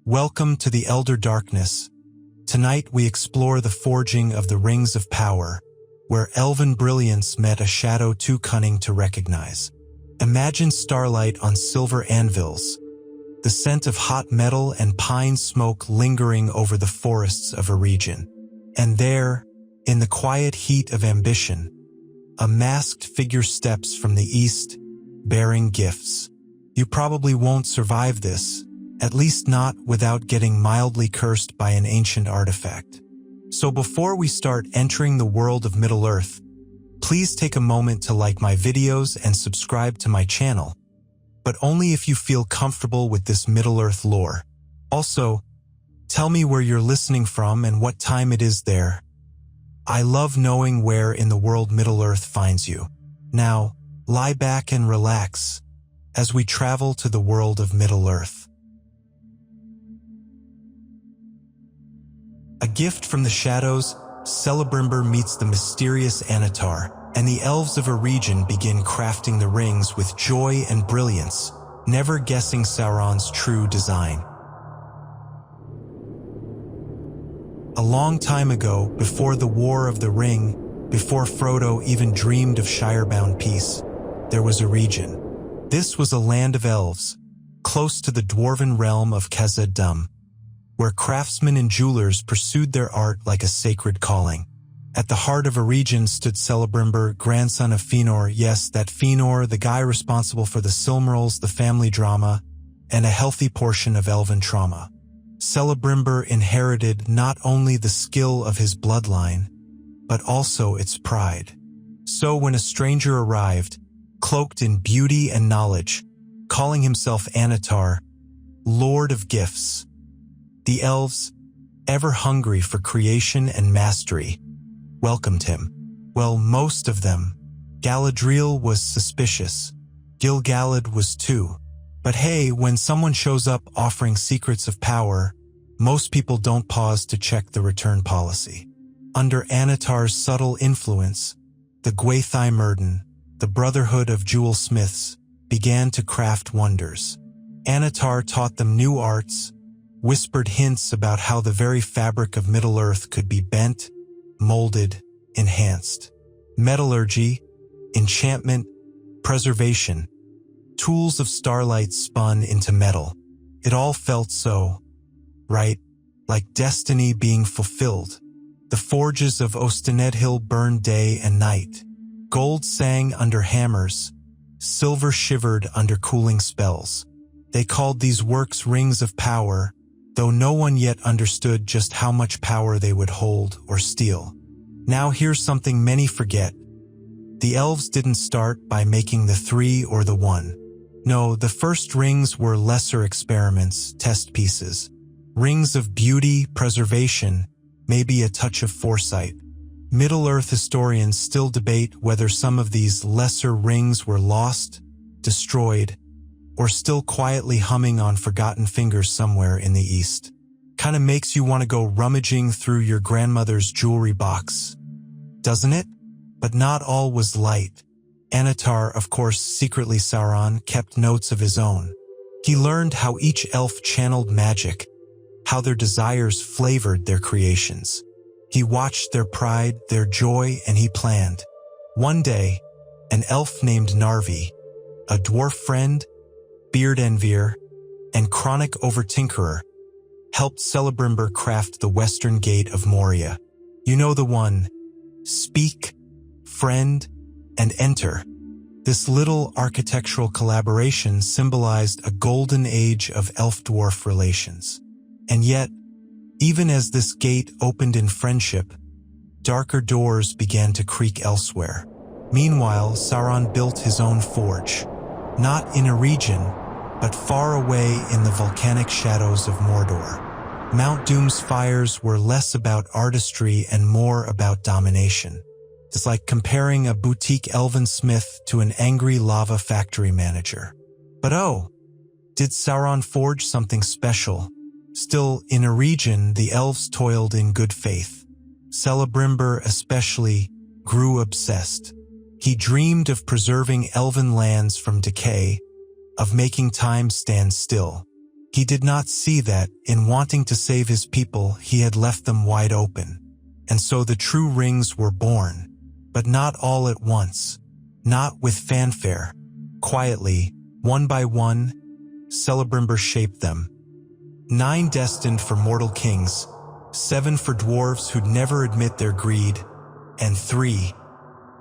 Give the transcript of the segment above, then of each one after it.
Welcome to the Elder Darkness. Tonight we explore the forging of the Rings of Power, where elven brilliance met a shadow too cunning to recognize. Imagine starlight on silver anvils, the scent of hot metal and pine smoke lingering over the forests of Eregion. And there, in the quiet heat of ambition, a masked figure steps from the east, bearing gifts. You probably won't survive this, at least not without getting mildly cursed by an ancient artifact. So before we start entering the world of Middle-earth, please take a moment to like my videos and subscribe to my channel, but only if you feel comfortable with this Middle-earth lore. Also, tell me where you're listening from and what time it is there. I love knowing where in the world Middle-earth finds you. Now, lie back and relax as we travel to the world of Middle-earth. A gift from the shadows, Celebrimbor meets the mysterious Annatar, and the Elves of Eregion begin crafting the rings with joy and brilliance, never guessing Sauron's true design. A long time ago, before the War of the Ring, before Frodo even dreamed of Shirebound peace, there was Eregion. This was a land of elves, close to the dwarven realm of Khazad-dûm, where craftsmen and jewelers pursued their art like a sacred calling. At the heart of Eregion stood Celebrimbor, grandson of Fëanor, yes, that Fëanor, the guy responsible for the Silmarils, the family drama, and a healthy portion of elven trauma. Celebrimbor inherited not only the skill of his bloodline, but also its pride. So when a stranger arrived, cloaked in beauty and knowledge, calling himself Annatar, Lord of Gifts, the elves, ever hungry for creation and mastery, welcomed him. Well, most of them. Galadriel was suspicious. Gil-galad was too. But hey, when someone shows up offering secrets of power, most people don't pause to check the return policy. Under Annatar's subtle influence, the Gwaithai Myrddin, the Brotherhood of Jewel Smiths, began to craft wonders. Annatar taught them new arts, whispered hints about how the very fabric of Middle-earth could be bent, molded, enhanced. Metallurgy, enchantment, preservation, tools of starlight spun into metal. It all felt so, right, like destiny being fulfilled. The forges of Ost-in-Edhil burned day and night. Gold sang under hammers, silver shivered under cooling spells. They called these works rings of power, though no one yet understood just how much power they would hold or steal. Now here's something many forget. The elves didn't start by making the 3 or the 1. No, the first rings were lesser experiments, test pieces. Rings of beauty, preservation, maybe a touch of foresight. Middle-earth historians still debate whether some of these lesser rings were lost, destroyed, or still quietly humming on forgotten fingers somewhere in the east. Kinda makes you want to go rummaging through your grandmother's jewelry box, doesn't it? But not all was light. Annatar, of course secretly Sauron, kept notes of his own. He learned how each elf channeled magic, how their desires flavored their creations. He watched their pride, their joy, and he planned. One day, an elf named Narvi, a dwarf friend, beard envier, and chronic overtinkerer, helped Celebrimbor craft the western gate of Moria. You know the one. Speak, friend, and enter. This little architectural collaboration symbolized a golden age of elf-dwarf relations. And yet, even as this gate opened in friendship, darker doors began to creak elsewhere. Meanwhile, Sauron built his own forge. Not in Eregion, but far away in the volcanic shadows of Mordor. Mount Doom's fires were less about artistry and more about domination. It's like comparing a boutique elven smith to an angry lava factory manager. But oh, did Sauron forge something special? Still, in Eregion, the elves toiled in good faith. Celebrimbor especially grew obsessed. He dreamed of preserving elven lands from decay, of making time stand still. He did not see that, in wanting to save his people, he had left them wide open. And so the true rings were born, but not all at once, not with fanfare. Quietly, one by one, Celebrimbor shaped them. 9 destined for mortal kings, 7 for dwarves who'd never admit their greed, and 3,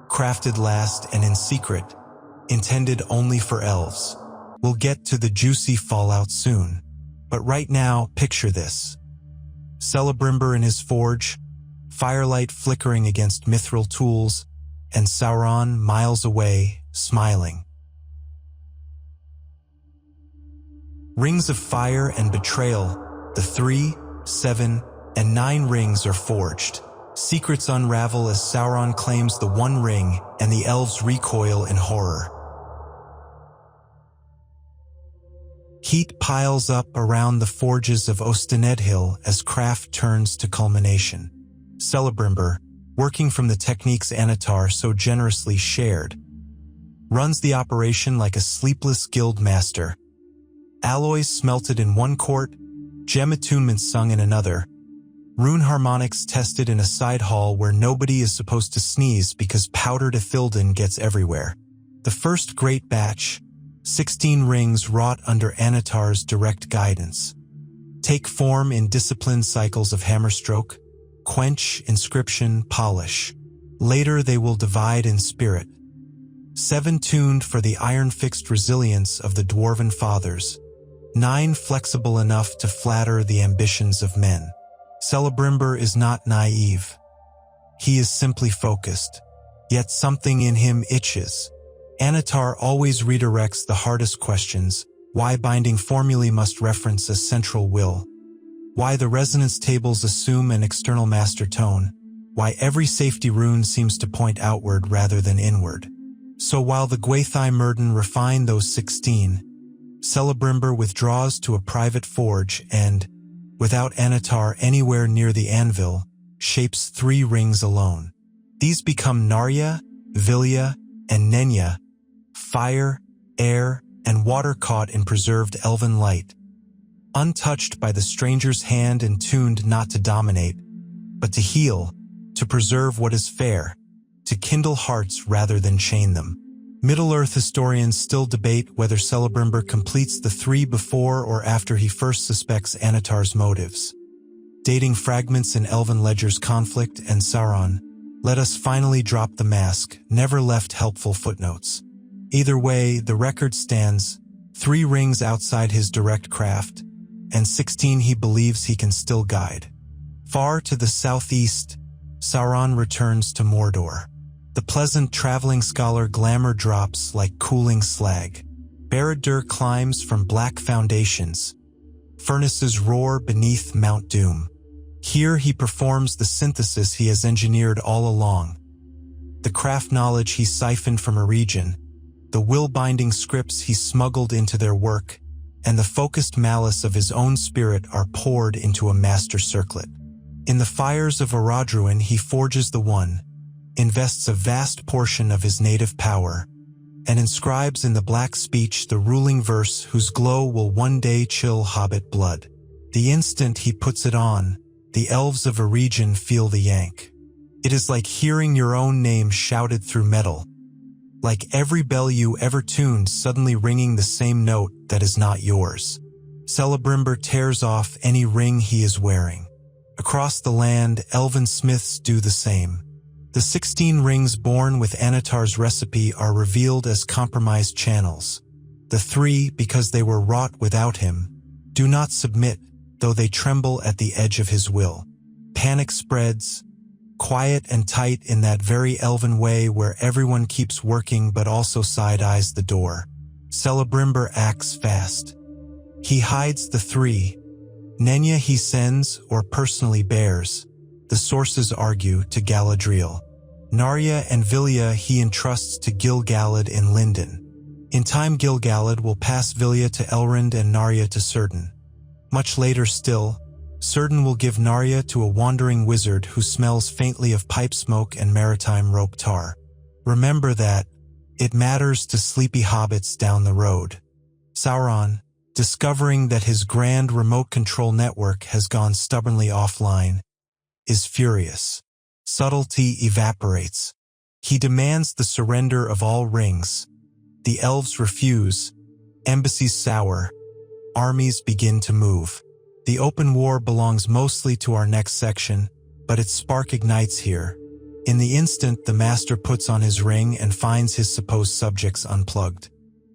crafted last and in secret, intended only for elves. We'll get to the juicy fallout soon. But right now, picture this. Celebrimbor in his forge, firelight flickering against mithril tools, and Sauron miles away, smiling. Rings of fire and betrayal, the 3, 7, and 9 rings are forged. Secrets unravel as Sauron claims the one ring, and the elves recoil in horror. Heat piles up around the forges of Ost-in-Edhil as craft turns to culmination. Celebrimbor, working from the techniques Annatar so generously shared, runs the operation like a sleepless guild master. Alloys smelted in one court, gem attunements sung in another, rune harmonics tested in a side hall where nobody is supposed to sneeze because powdered Ithilden gets everywhere. The first great batch, 16 rings wrought under Annatar's direct guidance, take form in disciplined cycles of hammerstroke, quench, inscription, polish. Later they will divide in spirit. 7 tuned for the iron-fixed resilience of the dwarven fathers, 9 flexible enough to flatter the ambitions of men. Celebrimbor is not naive. He is simply focused, yet something in him itches. Annatar always redirects the hardest questions: why binding formulae must reference a central will, why the resonance tables assume an external master tone, why every safety rune seems to point outward rather than inward. So while the Gwaithai Myrddin refine those 16, Celebrimbor withdraws to a private forge and, without Annatar anywhere near the anvil, shapes 3 rings alone. These become Narya, Vilya, and Nenya, fire, air, and water caught in preserved elven light, untouched by the stranger's hand and tuned not to dominate, but to heal, to preserve what is fair, to kindle hearts rather than chain them. Middle-earth historians still debate whether Celebrimbor completes the 3 before or after he first suspects Annatar's motives. Dating fragments in Elven Ledger's conflict and Sauron, let us finally drop the mask, never left helpful footnotes. Either way, the record stands: 3 rings outside his direct craft, and 16 he believes he can still guide. Far to the southeast, Sauron returns to Mordor. The pleasant traveling scholar glamour drops like cooling slag. Barad-dûr climbs from black foundations. Furnaces roar beneath Mount Doom. Here he performs the synthesis he has engineered all along. The craft knowledge he siphoned from Eregion, the will-binding scripts he smuggled into their work, and the focused malice of his own spirit are poured into a master circlet. In the fires of Orodruin he forges the One, invests a vast portion of his native power, and inscribes in the black speech the ruling verse whose glow will one day chill hobbit blood. The instant he puts it on, the Elves of Eregion feel the yank. It is like hearing your own name shouted through metal, like every bell you ever tuned suddenly ringing the same note that is not yours. Celebrimbor tears off any ring he is wearing. Across the land, elven smiths do the same. The 16 rings born with Annatar's recipe are revealed as compromised channels. The 3, because they were wrought without him, do not submit, though they tremble at the edge of his will. Panic spreads, quiet and tight in that very elven way where everyone keeps working but also side-eyes the door. Celebrimbor acts fast. He hides the 3. Nenya he sends or personally bears, the sources argue, to Galadriel. Narya and Vilya he entrusts to Gil-galad in Lindon. In time Gil-galad will pass Vilya to Elrond and Narya to Círdan. Much later still, Círdan will give Narya to a wandering wizard who smells faintly of pipe smoke and maritime rope tar. Remember that. It matters to sleepy hobbits down the road. Sauron, discovering that his grand remote control network has gone stubbornly offline, is furious. Subtlety evaporates. He demands the surrender of all rings. The elves refuse. Embassies sour. Armies begin to move. The open war belongs mostly to our next section, but its spark ignites here. In the instant, the master puts on his ring and finds his supposed subjects unplugged.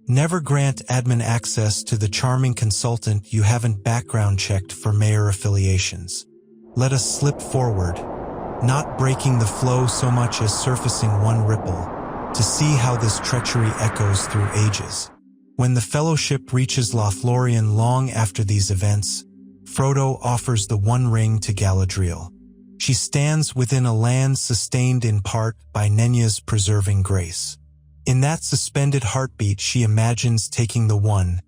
Never grant admin access to the charming consultant you haven't background checked for mayor affiliations. Let us slip forward, not breaking the flow so much as surfacing one ripple, to see how this treachery echoes through ages. When the Fellowship reaches Lothlorien long after these events, Frodo offers the One Ring to Galadriel. She stands within a land sustained in part by Nenya's preserving grace. In that suspended heartbeat, she imagines taking the One,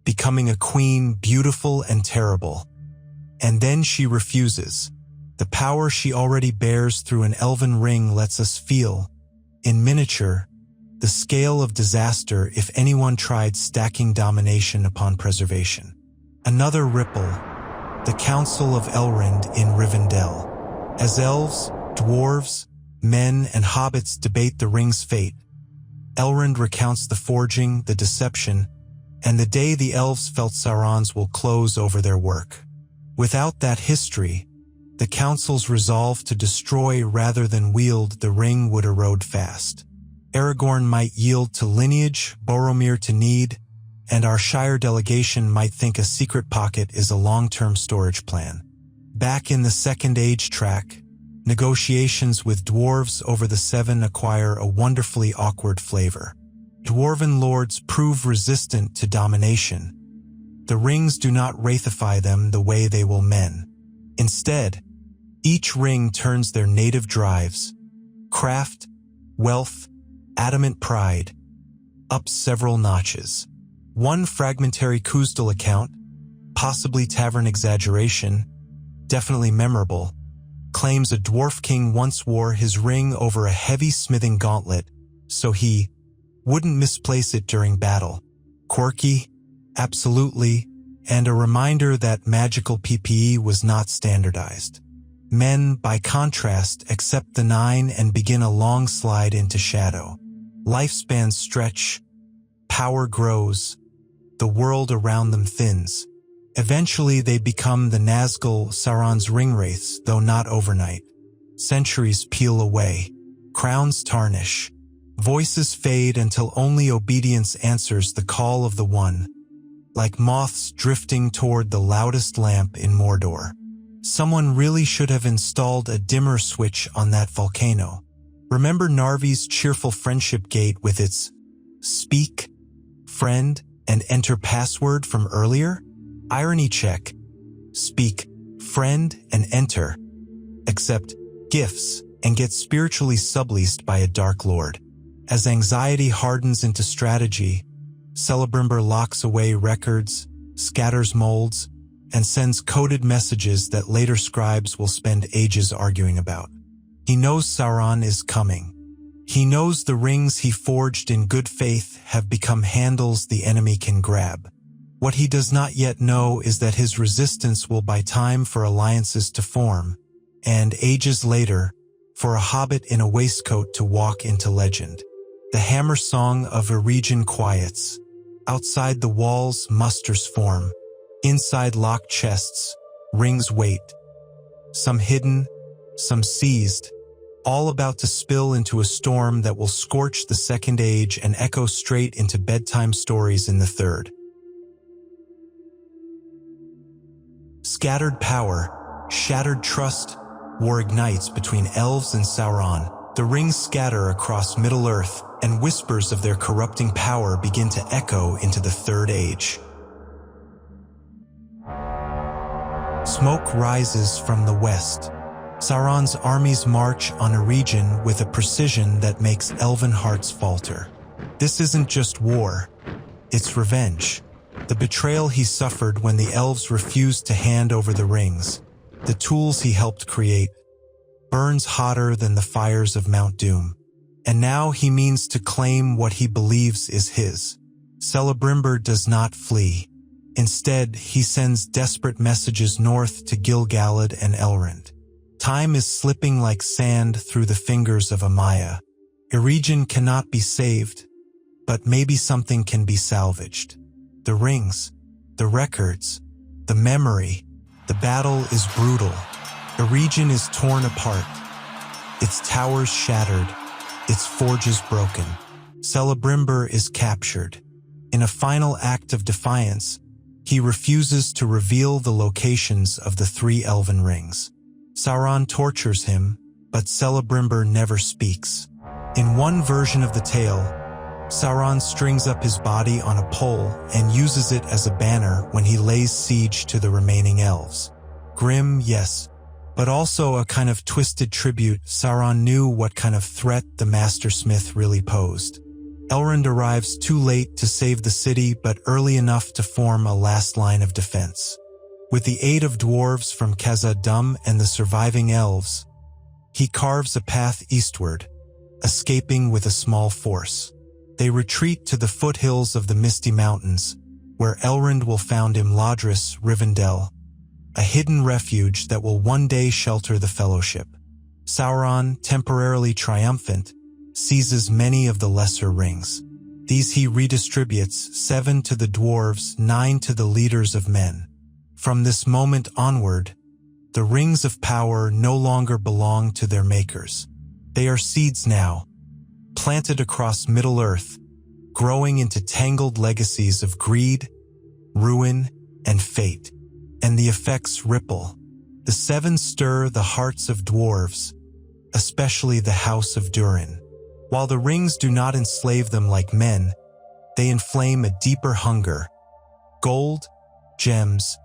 becoming a queen beautiful and terrible. And then she refuses. The power she already bears through an elven ring lets us feel, in miniature, the scale of disaster if anyone tried stacking domination upon preservation. Another ripple, the Council of Elrond in Rivendell. As elves, dwarves, men, and hobbits debate the ring's fate, Elrond recounts the forging, the deception, and the day the elves felt Sauron's will close over their work. Without that history, the Council's resolve to destroy rather than wield the ring would erode fast. Aragorn might yield to lineage, Boromir to need, and our Shire delegation might think a secret pocket is a long-term storage plan. Back in the Second Age track, negotiations with dwarves over the Seven acquire a wonderfully awkward flavor. Dwarven lords prove resistant to domination. The rings do not wraithify them the way they will men. Instead, each ring turns their native drives, craft, wealth, adamant pride, up several notches. One fragmentary Khuzdul account, possibly tavern exaggeration, definitely memorable, claims a dwarf king once wore his ring over a heavy smithing gauntlet so he wouldn't misplace it during battle. Quirky? Absolutely, and a reminder that magical PPE was not standardized. Men, by contrast, accept the 9 and begin a long slide into shadow. Lifespans stretch, power grows, the world around them thins. Eventually they become the Nazgul, Sauron's ringwraiths, though not overnight. Centuries peel away, crowns tarnish, voices fade until only obedience answers the call of the One, like moths drifting toward the loudest lamp in Mordor. Someone really should have installed a dimmer switch on that volcano. Remember Narvi's cheerful friendship gate with its speak, friend, and enter password from earlier? Irony check. Speak, friend, and enter. Accept gifts and get spiritually subleased by a Dark Lord. As anxiety hardens into strategy, Celebrimbor locks away records, scatters molds, and sends coded messages that later scribes will spend ages arguing about. He knows Sauron is coming. He knows the rings he forged in good faith have become handles the enemy can grab. What he does not yet know is that his resistance will buy time for alliances to form, and ages later, for a hobbit in a waistcoat to walk into legend. The hammer song of Eregion quiets. Outside the walls, musters form. Inside locked chests, rings wait. Some hidden, some seized, all about to spill into a storm that will scorch the Second Age and echo straight into bedtime stories in the Third. Scattered power, shattered trust, war ignites between elves and Sauron. The rings scatter across Middle-earth, and whispers of their corrupting power begin to echo into the Third Age. Smoke rises from the west. Sauron's armies march on Eregion with a precision that makes elven hearts falter. This isn't just war, it's revenge. The betrayal he suffered when the elves refused to hand over the rings, the tools he helped create, burns hotter than the fires of Mount Doom. And now he means to claim what he believes is his. Celebrimbor does not flee. Instead, he sends desperate messages north to Gil-galad and Elrond. Time is slipping like sand through the fingers of Amaya. Eregion cannot be saved, but maybe something can be salvaged. The rings, the records, the memory. The battle is brutal. Eregion is torn apart. Its towers shattered, its forges broken. Celebrimbor is captured. In a final act of defiance, he refuses to reveal the locations of the 3 elven rings. Sauron tortures him, but Celebrimbor never speaks. In one version of the tale, Sauron strings up his body on a pole and uses it as a banner when he lays siege to the remaining elves. Grim, yes, but also a kind of twisted tribute. Sauron knew what kind of threat the Master Smith really posed. Elrond arrives too late to save the city, but early enough to form a last line of defense. With the aid of dwarves from Khazad-dûm and the surviving elves, he carves a path eastward, escaping with a small force. They retreat to the foothills of the Misty Mountains, where Elrond will found Imladris Rivendell, a hidden refuge that will one day shelter the Fellowship. Sauron, temporarily triumphant, seizes many of the lesser rings. These he redistributes, 7 to the dwarves, 9 to the leaders of men. From this moment onward, the rings of power no longer belong to their makers. They are seeds now, planted across Middle-earth, growing into tangled legacies of greed, ruin, and fate. And the effects ripple. The 7 stir the hearts of dwarves, especially the House of Durin. While the rings do not enslave them like men, they inflame a deeper hunger. Gold, gems,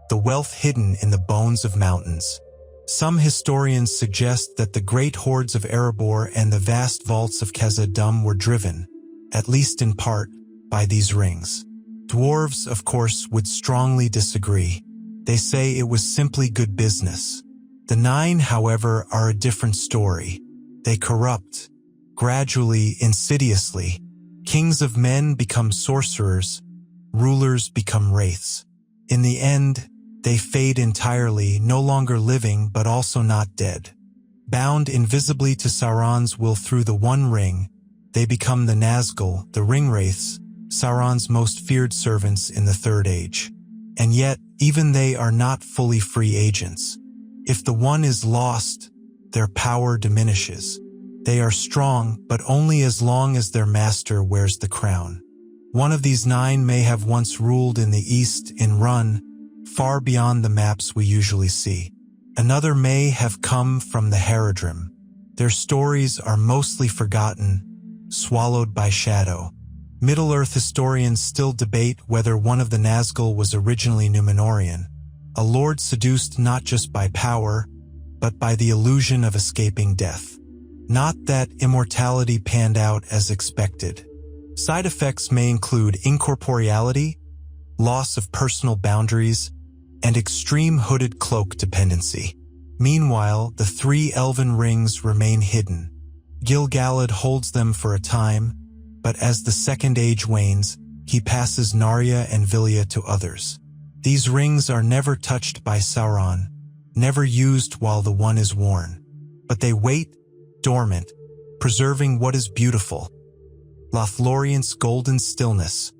the wealth hidden in the bones of mountains. Some historians suggest that the great hordes of Erebor and the vast vaults of Khazad-dûm were driven, at least in part, by these rings. Dwarves, of course, would strongly disagree. They say it was simply good business. The 9, however, are a different story. They corrupt. Gradually, insidiously, kings of men become sorcerers, rulers become wraiths. In the end, they fade entirely, no longer living but also not dead. Bound invisibly to Sauron's will through the One Ring, they become the Nazgul, the Ringwraiths, Sauron's most feared servants in the Third Age. And yet, even they are not fully free agents. If the One is lost, their power diminishes. They are strong, but only as long as their master wears the crown. One of these 9 may have once ruled in the east in Run, far beyond the maps we usually see. Another may have come from the Haradrim. Their stories are mostly forgotten, swallowed by shadow. Middle-earth historians still debate whether one of the Nazgul was originally Númenórean, a lord seduced not just by power, but by the illusion of escaping death. Not that immortality panned out as expected. Side effects may include incorporeality, loss of personal boundaries, and extreme hooded cloak dependency. Meanwhile, the 3 elven rings remain hidden. Gil-galad holds them for a time, but as the Second Age wanes, he passes Narya and Vilya to others. These rings are never touched by Sauron, never used while the One is worn. But they wait, dormant, preserving what is beautiful. Lothlorient's golden stillness,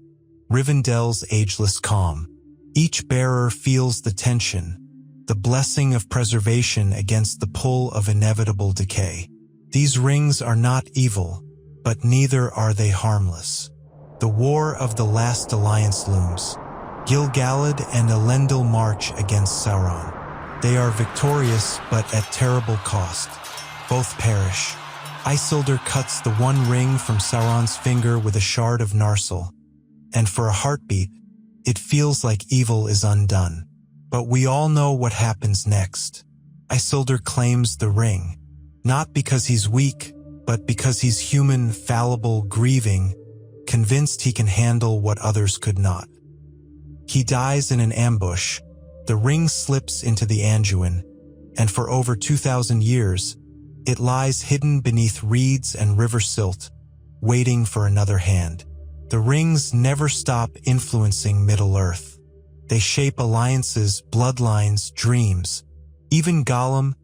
Rivendell's ageless calm. Each bearer feels the tension, the blessing of preservation against the pull of inevitable decay. These rings are not evil, but neither are they harmless. The war of the last alliance looms. Gil-galad and Elendil march against Sauron. They are victorious, but at terrible cost. Both perish. Isildur cuts the One Ring from Sauron's finger with a shard of Narsil, and for a heartbeat, it feels like evil is undone. But we all know what happens next. Isildur claims the ring, not because he's weak, but because he's human, fallible, grieving, convinced he can handle what others could not. He dies in an ambush, the ring slips into the Anduin, and for over 2,000 years, it lies hidden beneath reeds and river silt, waiting for another hand. The rings never stop influencing Middle-earth. They shape alliances, bloodlines, dreams. Even Gollum,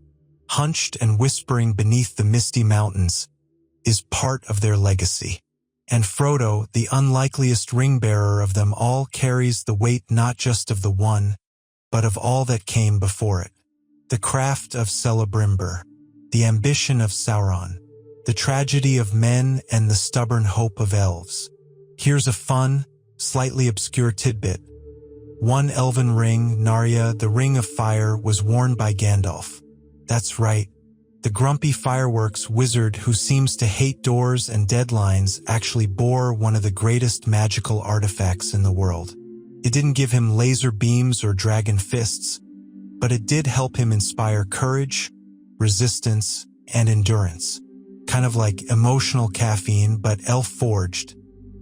hunched and whispering beneath the misty mountains, is part of their legacy. And Frodo, the unlikeliest ring-bearer of them all, carries the weight not just of the one, but of all that came before it. The craft of Celebrimbor, the ambition of Sauron, the tragedy of men and the stubborn hope of elves. Here's a fun, slightly obscure tidbit. One elven ring, Narya, the Ring of Fire, was worn by Gandalf. That's right. The grumpy fireworks wizard who seems to hate doors and deadlines actually bore one of the greatest magical artifacts in the world. It didn't give him laser beams or dragon fists, but it did help him inspire courage, resistance, and endurance. Kind of like emotional caffeine, but elf-forged.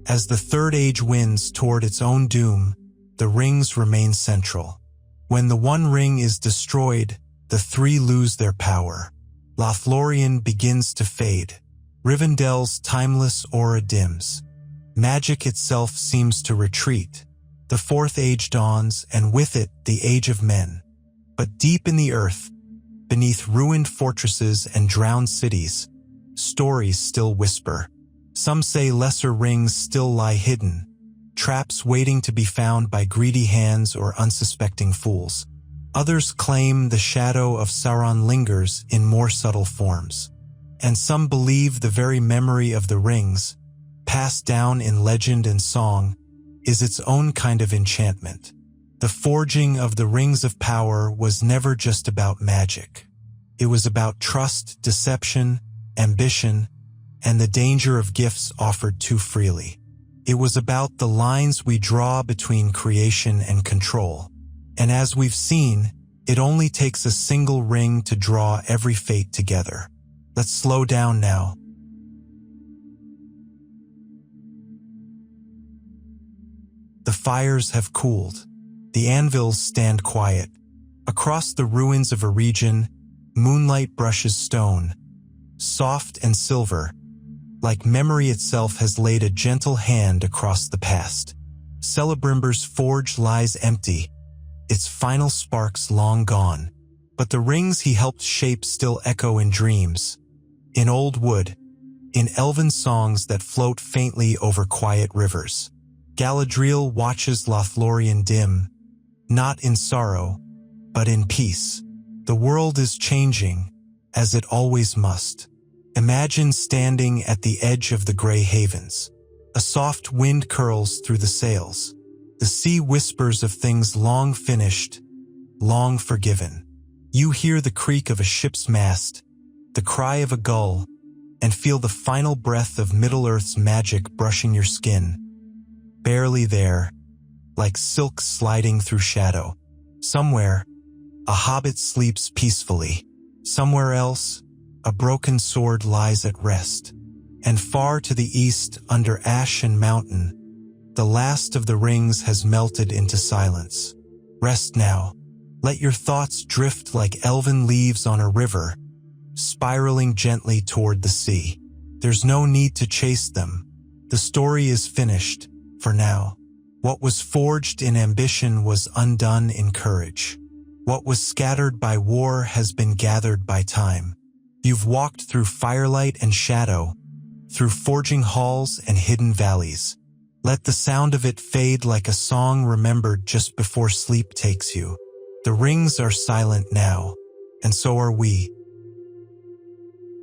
As the Third Age winds toward its own doom, the rings remain central. When the One Ring is destroyed, the three lose their power. Lothlorien begins to fade. Rivendell's timeless aura dims. Magic itself seems to retreat. The Fourth Age dawns, and with it, the Age of Men. But deep in the earth, beneath ruined fortresses and drowned cities, stories still whisper. Some say lesser rings still lie hidden, traps waiting to be found by greedy hands or unsuspecting fools. Others claim the shadow of Sauron lingers in more subtle forms. And some believe the very memory of the rings, passed down in legend and song, is its own kind of enchantment. The forging of the Rings of Power was never just about magic. It was about trust, deception, ambition, and the danger of gifts offered too freely. It was about the lines we draw between creation and control. And as we've seen, it only takes a single ring to draw every fate together. Let's slow down now. The fires have cooled. The anvils stand quiet. Across the ruins of Eregion, moonlight brushes stone, soft and silver, like memory itself has laid a gentle hand across the past. Celebrimbor's forge lies empty, its final sparks long gone, but the rings he helped shape still echo in dreams, in old wood, in elven songs that float faintly over quiet rivers. Galadriel watches Lothlorien dim, not in sorrow, but in peace. The world is changing, as it always must. Imagine standing at the edge of the Grey Havens. A soft wind curls through the sails. The sea whispers of things long finished, long forgiven. You hear the creak of a ship's mast, the cry of a gull, and feel the final breath of Middle-earth's magic brushing your skin. Barely there, like silk sliding through shadow. Somewhere, a hobbit sleeps peacefully. Somewhere else, a broken sword lies at rest. And far to the east, under Ashen Mountain, the last of the rings has melted into silence. Rest now. Let your thoughts drift like elven leaves on a river, spiraling gently toward the sea. There's no need to chase them. The story is finished, for now. What was forged in ambition was undone in courage. What was scattered by war has been gathered by time. You've walked through firelight and shadow, through forging halls and hidden valleys. Let the sound of it fade like a song remembered just before sleep takes you. The rings are silent now, and so are we.